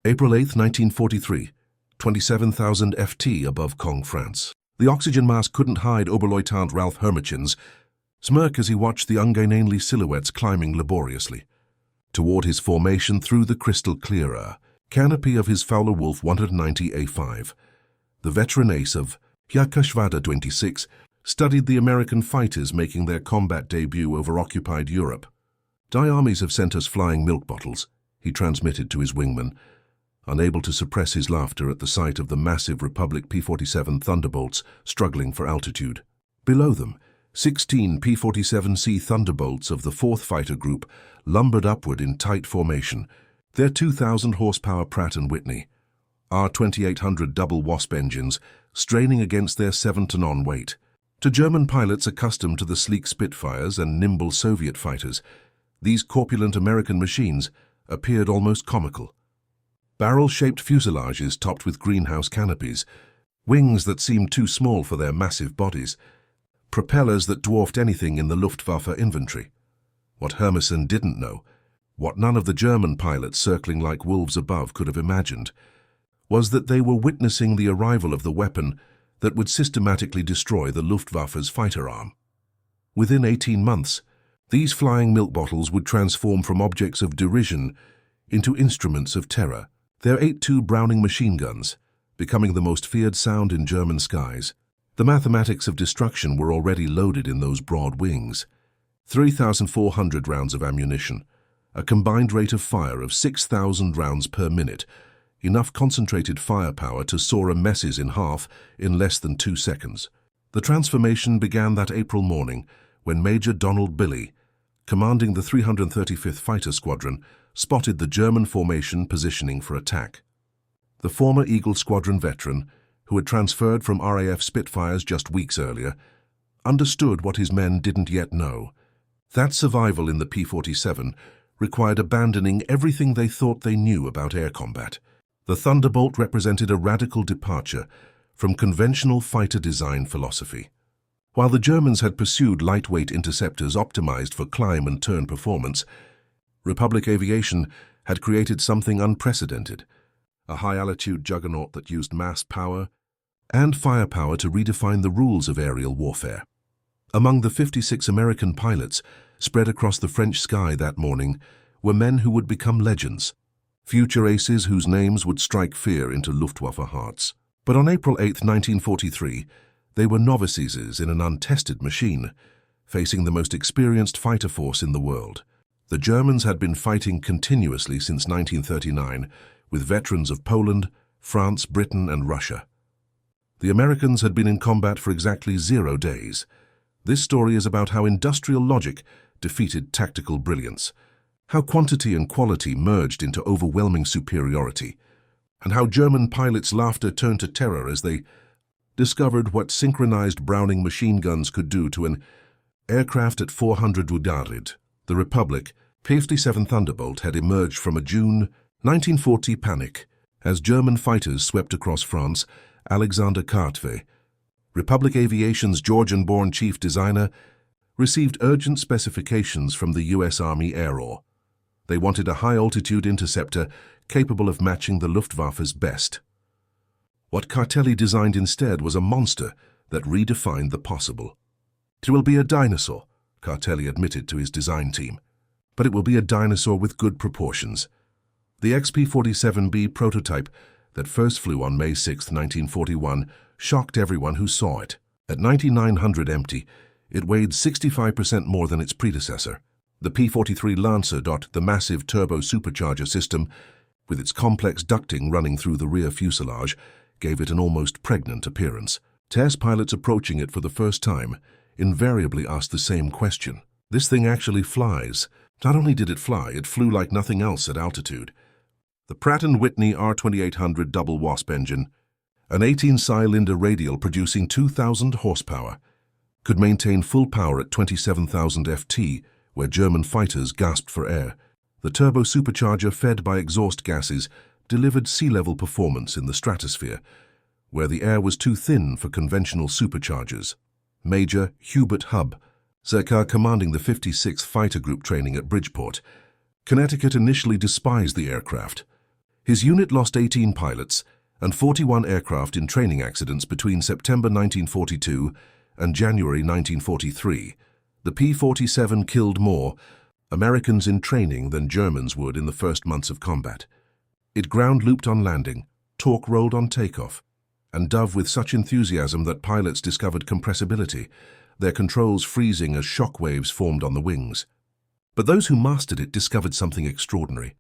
April 8, 1943, 27,000 FT above Caen, France. The oxygen mask couldn't hide Oberleutnant Ralph Hermichen's smirk as he watched the ungainly silhouettes climbing laboriously toward his formation through the crystal-clear canopy of his Fowler Wolf 190A5. The veteran ace of Yakashvada 26 studied the American fighters making their combat debut over occupied Europe. "Die armies have sent us flying milk bottles," he transmitted to his wingman, unable to suppress his laughter at the sight of the massive Republic P-47 Thunderbolts struggling for altitude. Below them, 16 P-47C Thunderbolts of the 4th Fighter Group lumbered upward in tight formation, their 2,000 horsepower Pratt & Whitney R2800 double Wasp engines straining against their 7-ton weight. To German pilots accustomed to the sleek Spitfires and nimble Soviet fighters, these corpulent American machines appeared almost comical. Barrel-shaped fuselages topped with greenhouse canopies, wings that seemed too small for their massive bodies, propellers that dwarfed anything in the Luftwaffe inventory. What Hermison didn't know, what none of the German pilots circling like wolves above could have imagined, was that they were witnessing the arrival of the weapon that would systematically destroy the Luftwaffe's fighter arm. Within 18 months, these flying milk bottles would transform from objects of derision into instruments of terror, their 8.2 Browning machine guns becoming the most feared sound in German skies. The mathematics of destruction were already loaded in those broad wings. 3,400 rounds of ammunition, a combined rate of fire of 6,000 rounds per minute, enough concentrated firepower to saw a messes in half in less than 2 seconds. The transformation began that April morning when Major Donald Billy, commanding the 335th Fighter Squadron, spotted the German formation positioning for attack. The former Eagle Squadron veteran, who had transferred from RAF Spitfires just weeks earlier, understood what his men didn't yet know. That survival in the P-47 required abandoning everything they thought they knew about air combat. The Thunderbolt represented a radical departure from conventional fighter design philosophy. While the Germans had pursued lightweight interceptors optimized for climb and turn performance, Republic Aviation had created something unprecedented, a high-altitude juggernaut that used mass power and firepower to redefine the rules of aerial warfare. Among the 56 American pilots spread across the French sky that morning were men who would become legends, future aces whose names would strike fear into Luftwaffe hearts. But on April 8, 1943, they were novices in an untested machine, facing the most experienced fighter force in the world. The Germans had been fighting continuously since 1939, with veterans of Poland, France, Britain, and Russia. The Americans had been in combat for exactly 0 days. This story is about how industrial logic defeated tactical brilliance, how quantity and quality merged into overwhelming superiority, and how German pilots' laughter turned to terror as they discovered what synchronized Browning machine guns could do to an aircraft at 400 Udarid. The Republic P-47 Thunderbolt had emerged from a June 1940 panic as German fighters swept across France. Alexander Kartve, Republic Aviation's Georgian-born chief designer, received urgent specifications from the U.S. Army Air Corps. They wanted a high-altitude interceptor capable of matching the Luftwaffe's best. What Cartelli designed instead was a monster that redefined the possible. "It will be a dinosaur," Cartelli admitted to his design team, "but it will be a dinosaur with good proportions." The XP-47B prototype that first flew on May 6, 1941, shocked everyone who saw it. At 9,900 empty, it weighed 65% more than its predecessor. The P-43 Lancer. The massive turbo supercharger system, with its complex ducting running through the rear fuselage, gave it an almost pregnant appearance. Test pilots approaching it for the first time invariably asked the same question. This thing actually flies. Not only did it fly, it flew like nothing else at altitude. The Pratt & Whitney R2800 double Wasp engine, an 18-cylinder radial producing 2,000 horsepower, could maintain full power at 27,000 FT, where German fighters gasped for air. The turbo supercharger, fed by exhaust gases, delivered sea-level performance in the stratosphere, where the air was too thin for conventional superchargers. Major Hubert Hubb, Zercar commanding the 56th Fighter Group training at Bridgeport, Connecticut, initially despised the aircraft. His unit lost 18 pilots and 41 aircraft in training accidents between September 1942 and January 1943. The P-47 killed more Americans in training than Germans would in the first months of combat. It ground-looped on landing, torque-rolled on takeoff, and dove with such enthusiasm that pilots discovered compressibility, their controls freezing as shock waves formed on the wings. But those who mastered it discovered something extraordinary.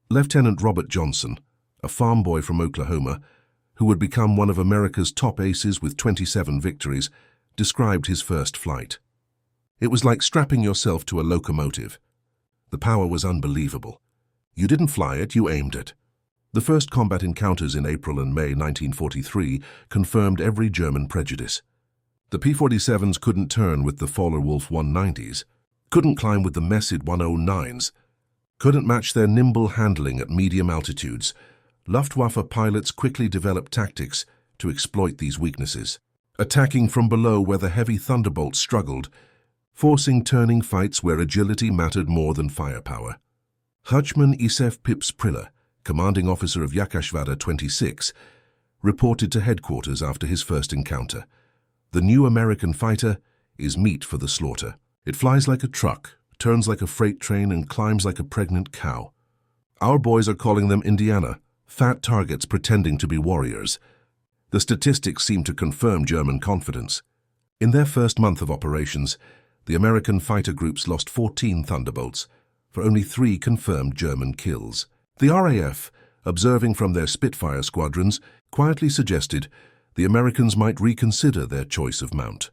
Lieutenant Robert Johnson, a farm boy from Oklahoma, who would become one of America's top aces with 27 victories, described his first flight. It was like strapping yourself to a locomotive. The power was unbelievable. You didn't fly it, you aimed it. The first combat encounters in April and May 1943 confirmed every German prejudice. The P-47s couldn't turn with the Fowler-Wolf 190s, couldn't climb with the Messid 109s, couldn't match their nimble handling at medium altitudes. Luftwaffe pilots quickly developed tactics to exploit these weaknesses, attacking from below where the heavy Thunderbolt struggled, forcing turning fights where agility mattered more than firepower. Hutchman Isef Pips Priller, commanding officer of Yakashvada 26, reported to headquarters after his first encounter. The new American fighter is meat for the slaughter. It flies like a truck, turns like a freight train, and climbs like a pregnant cow. Our boys are calling them Indiana, fat targets pretending to be warriors. The statistics seem to confirm German confidence. In their first month of operations, the American fighter groups lost 14 Thunderbolts, for only 3 confirmed German kills. The RAF, observing from their Spitfire squadrons, quietly suggested the Americans might reconsider their choice of mount.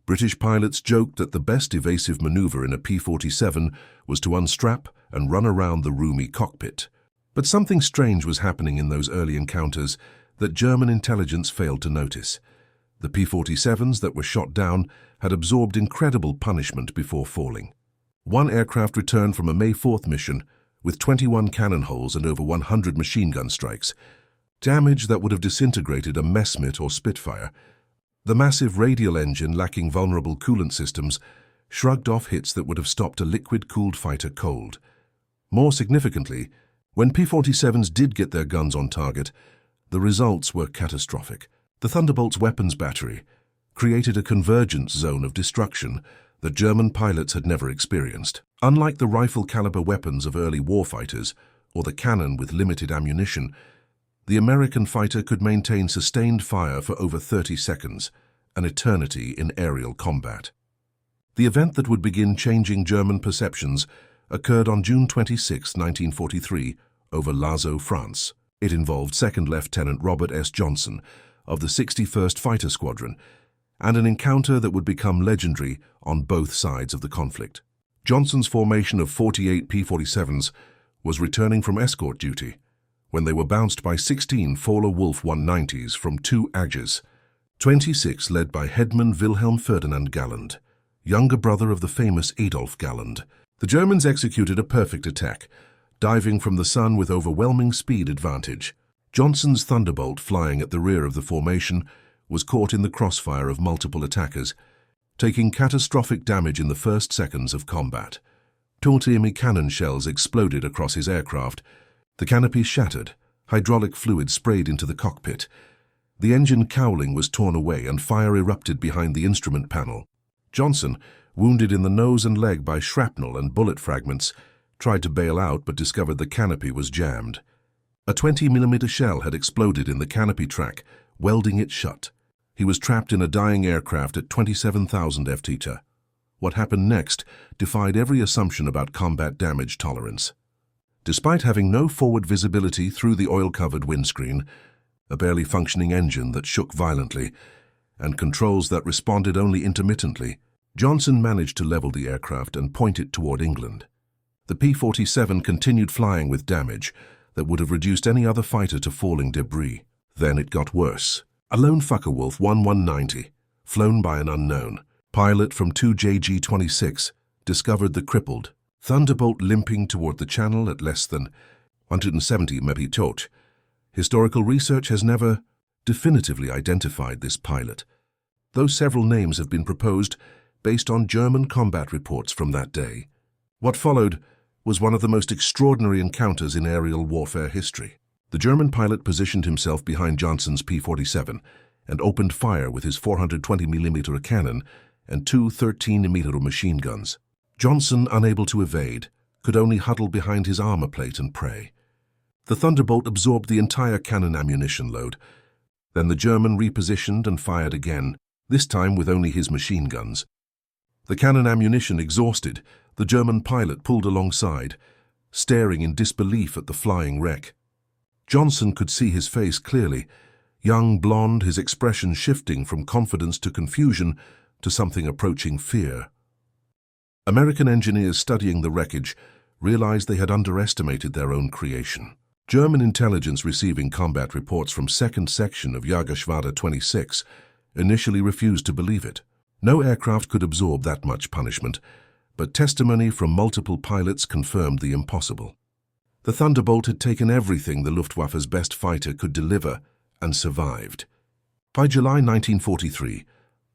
British pilots joked that the best evasive maneuver in a P-47 was to unstrap and run around the roomy cockpit. But something strange was happening in those early encounters that German intelligence failed to notice. The P-47s that were shot down had absorbed incredible punishment before falling. One aircraft returned from a May 4th mission with 21 cannon holes and over 100 machine gun strikes, damage that would have disintegrated a Messerschmitt or Spitfire. The massive radial engine, lacking vulnerable coolant systems, shrugged off hits that would have stopped a liquid-cooled fighter cold. More significantly, when P-47s did get their guns on target, the results were catastrophic. The Thunderbolt's weapons battery created a convergence zone of destruction that German pilots had never experienced. Unlike the rifle-caliber weapons of early warfighters or the cannon with limited ammunition, the American fighter could maintain sustained fire for over 30 seconds, an eternity in aerial combat. The event that would begin changing German perceptions occurred on June 26, 1943, over Lazo, France. It involved 2nd Lieutenant Robert S. Johnson of the 61st Fighter Squadron, and an encounter that would become legendary on both sides of the conflict. Johnson's formation of 48 P-47s was returning from escort duty when they were bounced by 16 Fowler-Wolf 190s from 2 AGs, 26 led by headman Wilhelm Ferdinand Galland, younger brother of the famous Adolf Galland. The Germans executed a perfect attack, diving from the sun with overwhelming speed advantage. Johnson's Thunderbolt, flying at the rear of the formation, was caught in the crossfire of multiple attackers, taking catastrophic damage in the first seconds of combat. 20 cannon shells exploded across his aircraft. The canopy shattered, hydraulic fluid sprayed into the cockpit. The engine cowling was torn away and fire erupted behind the instrument panel. Johnson, wounded in the nose and leg by shrapnel and bullet fragments, tried to bail out but discovered the canopy was jammed. A 20mm shell had exploded in the canopy track, welding it shut. He was trapped in a dying aircraft at 27,000 ft. What happened next defied every assumption about combat damage tolerance. Despite having no forward visibility through the oil-covered windscreen, a barely functioning engine that shook violently, and controls that responded only intermittently, Johnson managed to level the aircraft and point it toward England. The P-47 continued flying with damage that would have reduced any other fighter to falling debris. Then it got worse. A lone Focke-Wulf 190, flown by an unknown pilot from 2JG-26, discovered the crippled Thunderbolt limping toward the channel at less than 170 mph. Historical research has never definitively identified this pilot, though several names have been proposed based on German combat reports from that day. What followed was one of the most extraordinary encounters in aerial warfare history. The German pilot positioned himself behind Johnson's P-47 and opened fire with his 420mm cannon and two 13mm machine guns. Johnson, unable to evade, could only huddle behind his armor plate and pray. The Thunderbolt absorbed the entire cannon ammunition load. Then the German repositioned and fired again, this time with only his machine guns. The cannon ammunition exhausted, the German pilot pulled alongside, staring in disbelief at the flying wreck. Johnson could see his face clearly, young, blonde, his expression shifting from confidence to confusion to something approaching fear. American engineers studying the wreckage realized they had underestimated their own creation. German intelligence receiving combat reports from 2nd Section of Jägerschwader 26 initially refused to believe it. No aircraft could absorb that much punishment, but testimony from multiple pilots confirmed the impossible. The Thunderbolt had taken everything the Luftwaffe's best fighter could deliver and survived. By July 1943,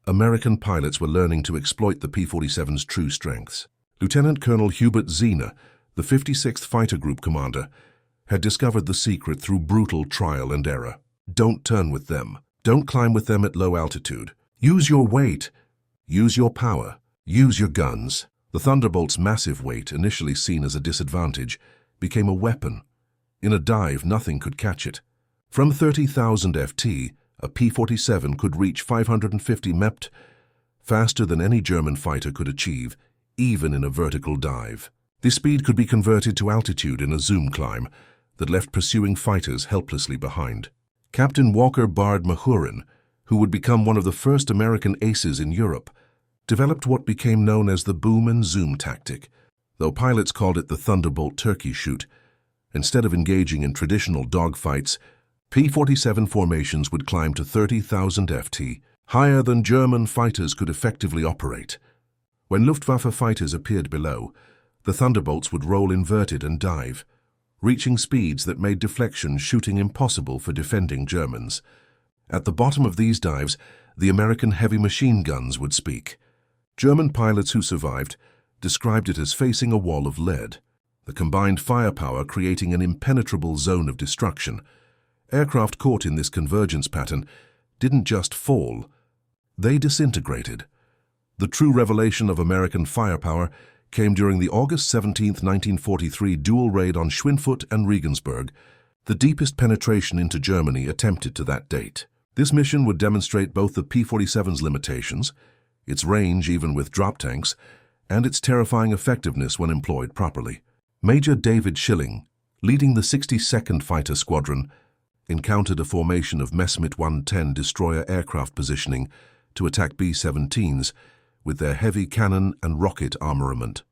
American pilots were learning to exploit the P-47's true strengths. Lieutenant Colonel Hubert Zehner, the 56th Fighter Group commander, had discovered the secret through brutal trial and error. Don't turn with them. Don't climb with them at low altitude. Use your weight. Use your power. Use your guns. The Thunderbolt's massive weight, initially seen as a disadvantage, became a weapon. In a dive, nothing could catch it. From 30,000 FT, a P-47 could reach 550 mept, faster than any German fighter could achieve, even in a vertical dive. This speed could be converted to altitude in a zoom climb that left pursuing fighters helplessly behind. Captain Walker Bard Mahurin, who would become one of the first American aces in Europe, developed what became known as the boom and zoom tactic, though pilots called it the Thunderbolt turkey shoot. Instead of engaging in traditional dogfights, P-47 formations would climb to 30,000 FT, higher than German fighters could effectively operate. When Luftwaffe fighters appeared below, the Thunderbolts would roll inverted and dive, reaching speeds that made deflection shooting impossible for defending Germans. At the bottom of these dives, the American heavy machine guns would speak. German pilots who survived described it as facing a wall of lead, the combined firepower creating an impenetrable zone of destruction. Aircraft caught in this convergence pattern didn't just fall, they disintegrated. The true revelation of American firepower came during the August 17, 1943 dual raid on Schweinfurt and Regensburg, the deepest penetration into Germany attempted to that date. This mission would demonstrate both the P-47's limitations, its range even with drop tanks, and its terrifying effectiveness when employed properly. Major David Schilling, leading the 62nd Fighter Squadron, encountered a formation of Messerschmitt 110 destroyer aircraft positioning to attack B-17s with their heavy cannon and rocket armament.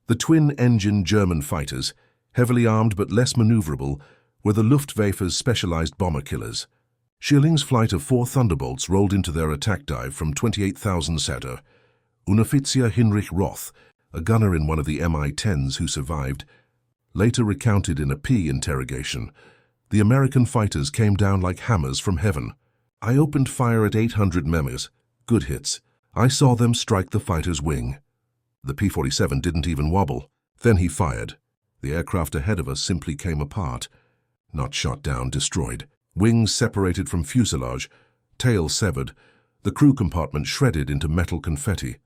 The twin-engine German fighters, heavily armed but less maneuverable, were the Luftwaffe's specialized bomber killers. Schilling's flight of 4 Thunderbolts rolled into their attack dive from 28,000 Setter. Unteroffizier Hinrich Roth, a gunner in one of the Mi-10s who survived, later recounted in a P interrogation, "The American fighters came down like hammers from heaven. I opened fire at 800 meters, good hits. I saw them strike the fighter's wing. The P-47 didn't even wobble. Then he fired. The aircraft ahead of us simply came apart. Not shot down, destroyed. Wings separated from fuselage, tail severed, the crew compartment shredded into metal confetti.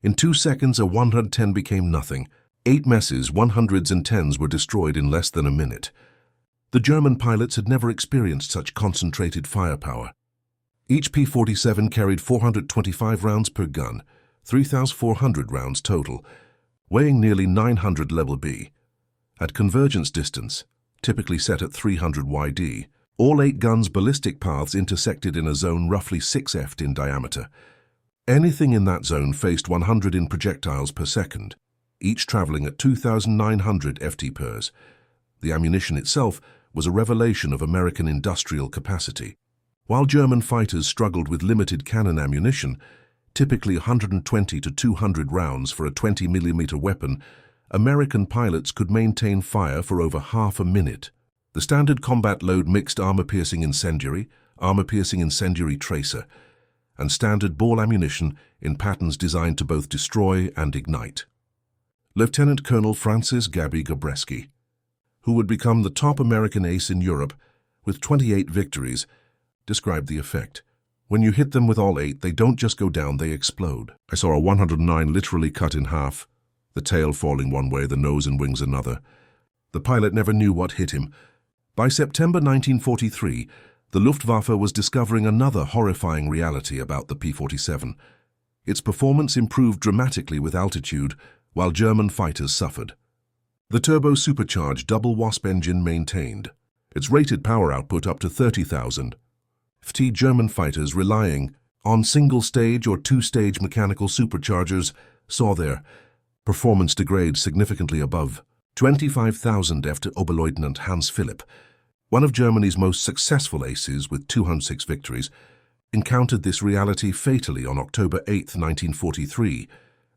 In 2 seconds, a 110 became nothing. 8 messes, 100s and 10s were destroyed in less than a minute. The German pilots had never experienced such concentrated firepower. Each P-47 carried 425 rounds per gun, 3,400 rounds total, weighing nearly 900 level B. At convergence distance, typically set at 300 YD, all 8 guns' ballistic paths intersected in a zone roughly 6 ft in diameter. Anything in that zone faced 100 in projectiles per second, each traveling at 2,900 ft/s. The ammunition itself was a revelation of American industrial capacity. While German fighters struggled with limited cannon ammunition, typically 120 to 200 rounds for a 20mm weapon, American pilots could maintain fire for over half a minute. The standard combat load mixed armor-piercing incendiary tracer, and standard ball ammunition in patterns designed to both destroy and ignite. Lieutenant Colonel Francis Gabby Gabreski, who would become the top American ace in Europe with 28 victories, described the effect. When you hit them with all 8, they don't just go down, they explode. I saw a 109 literally cut in half, the tail falling one way, the nose and wings another. The pilot never knew what hit him. By September 1943, the Luftwaffe was discovering another horrifying reality about the P-47. Its performance improved dramatically with altitude, while German fighters suffered. The turbo-supercharged double Wasp engine maintained its rated power output up to 30,000 ft. German fighters relying on single-stage or two-stage mechanical superchargers saw their performance degrade significantly above 25,000 ft. Oberleutnant Hans Philipp, one of Germany's most successful aces with 206 victories, encountered this reality fatally on October 8, 1943,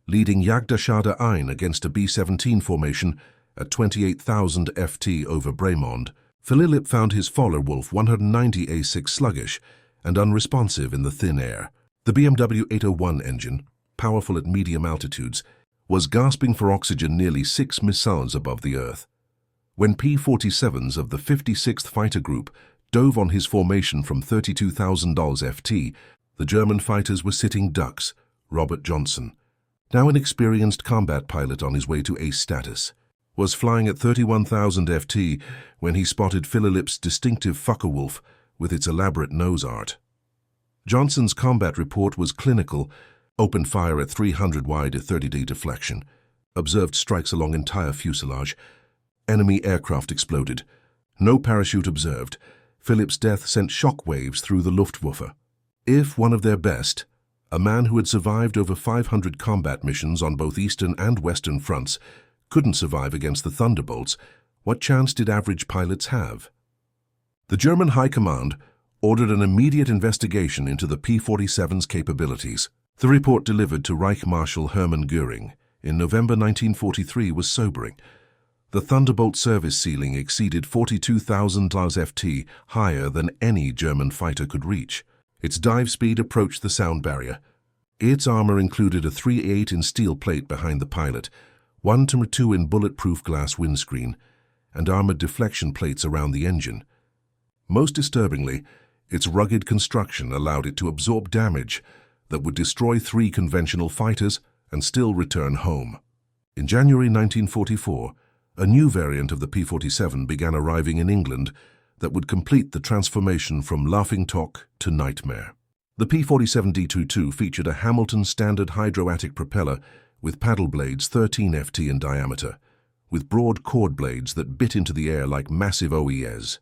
leading Jagdgeschwader 1 against a B-17 formation at 28,000 ft over Bremond. Philipp found his Fowler-Wolf 190 A6 sluggish and unresponsive in the thin air. The BMW 801 engine, powerful at medium altitudes, was gasping for oxygen nearly 6 missiles above the Earth. When P-47s of the 56th Fighter Group dove on his formation from 32,000 ft, the German fighters were sitting ducks. Robert Johnson, now an experienced combat pilot on his way to ace status, was flying at 31,000 ft when he spotted Philipp's distinctive Focke-Wulf with its elaborate nose art. Johnson's combat report was clinical: opened fire at 300 wide at 30° deflection, observed strikes along entire fuselage, enemy aircraft exploded, no parachute observed. Philipp's death sent shock waves through the Luftwaffe. If one of their best, a man who had survived over 500 combat missions on both Eastern and Western fronts, couldn't survive against the Thunderbolts, what chance did average pilots have? The German High Command ordered an immediate investigation into the P-47's capabilities. The report delivered to Reich Marshal Hermann Göring in November 1943 was sobering. The Thunderbolt service ceiling exceeded 42,000 ft, higher than any German fighter could reach. Its dive speed approached the sound barrier. Its armor included a 3/8 in steel plate behind the pilot, 1-2 in bulletproof glass windscreen, and armored deflection plates around the engine. Most disturbingly, its rugged construction allowed it to absorb damage that would destroy 3 conventional fighters and still return home. In January 1944, a new variant of the P-47 began arriving in England that would complete the transformation from laughingstock to nightmare. The P-47 D-22 featured a Hamilton standard hydroatic propeller with paddle blades 13 ft in diameter, with broad chord blades that bit into the air like massive OES.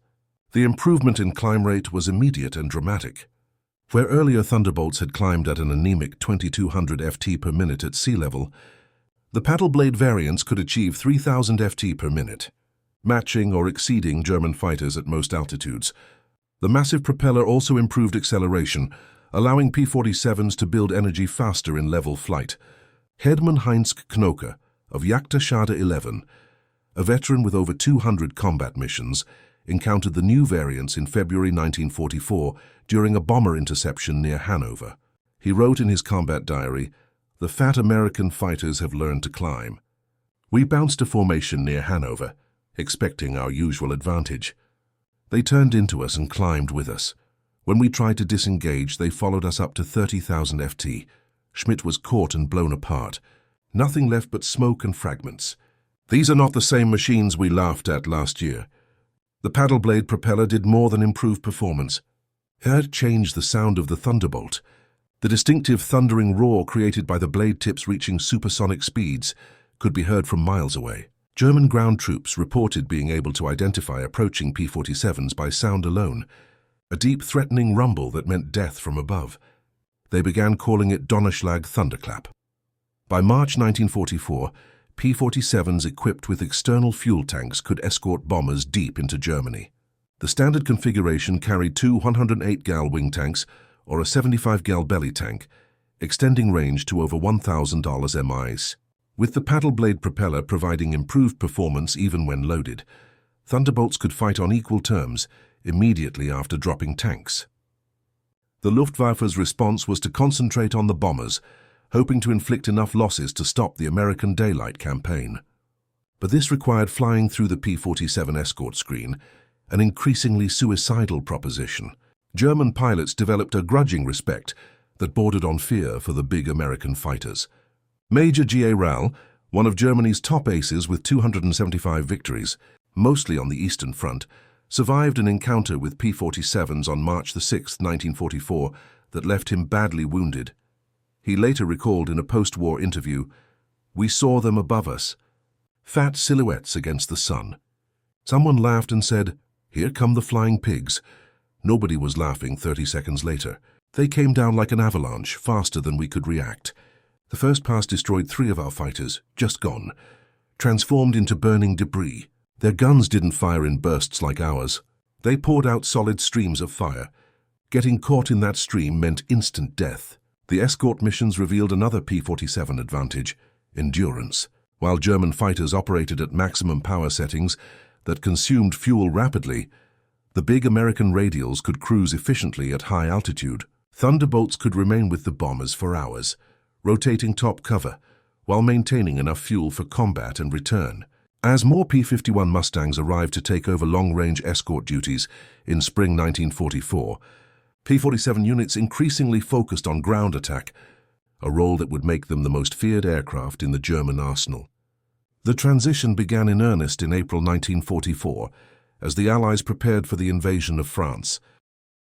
The improvement in climb rate was immediate and dramatic. Where earlier Thunderbolts had climbed at an anemic 2,200 ft per minute at sea level, the paddle blade variants could achieve 3,000 ft per minute, matching or exceeding German fighters at most altitudes. The massive propeller also improved acceleration, allowing P-47s to build energy faster in level flight. Hedman Heinz Knoke of Jagdgeschwader 11, a veteran with over 200 combat missions, encountered the new variants in February 1944 during a bomber interception near Hanover. He wrote in his combat diary, "The fat American fighters have learned to climb. We bounced a formation near Hanover, expecting our usual advantage. They turned into us and climbed with us. When we tried to disengage, they followed us up to 30,000 ft. Schmidt was caught and blown apart. Nothing left but smoke and fragments. These are not the same machines we laughed at last year." The paddle blade propeller did more than improve performance. It had changed the sound of the Thunderbolt. The distinctive thundering roar created by the blade tips reaching supersonic speeds could be heard from miles away. German ground troops reported being able to identify approaching P-47s by sound alone, a deep threatening rumble that meant death from above. They began calling it Donnerschlag thunderclap. By March 1944, P-47s equipped with external fuel tanks could escort bombers deep into Germany. The standard configuration carried 2 108-gal wing tanks or a 75-gal belly tank, extending range to over 1,000 miles. With the paddle blade propeller providing improved performance even when loaded, Thunderbolts could fight on equal terms immediately after dropping tanks. The Luftwaffe's response was to concentrate on the bombers, hoping to inflict enough losses to stop the American daylight campaign. But this required flying through the P-47 escort screen, an increasingly suicidal proposition. German pilots developed a grudging respect that bordered on fear for the big American fighters. Major G.A. Rall, one of Germany's top aces with 275 victories, mostly on the Eastern Front, survived an encounter with P-47s on March 6, 1944, that left him badly wounded. He later recalled in a post-war interview, "We saw them above us, fat silhouettes against the sun. Someone laughed and said, 'Here come the flying pigs.' Nobody was laughing 30 seconds later. They came down like an avalanche, faster than we could react. The first pass destroyed 3 of our fighters, just gone, transformed into burning debris. Their guns didn't fire in bursts like ours. They poured out solid streams of fire. Getting caught in that stream meant instant death." The escort missions revealed another P-47 advantage: endurance. While German fighters operated at maximum power settings that consumed fuel rapidly, the big American radials could cruise efficiently at high altitude. Thunderbolts could remain with the bombers for hours, rotating top cover, while maintaining enough fuel for combat and return. As more P-51 Mustangs arrived to take over long-range escort duties in spring 1944, P-47 units increasingly focused on ground attack, a role that would make them the most feared aircraft in the German arsenal. The transition began in earnest in April 1944, as the Allies prepared for the invasion of France.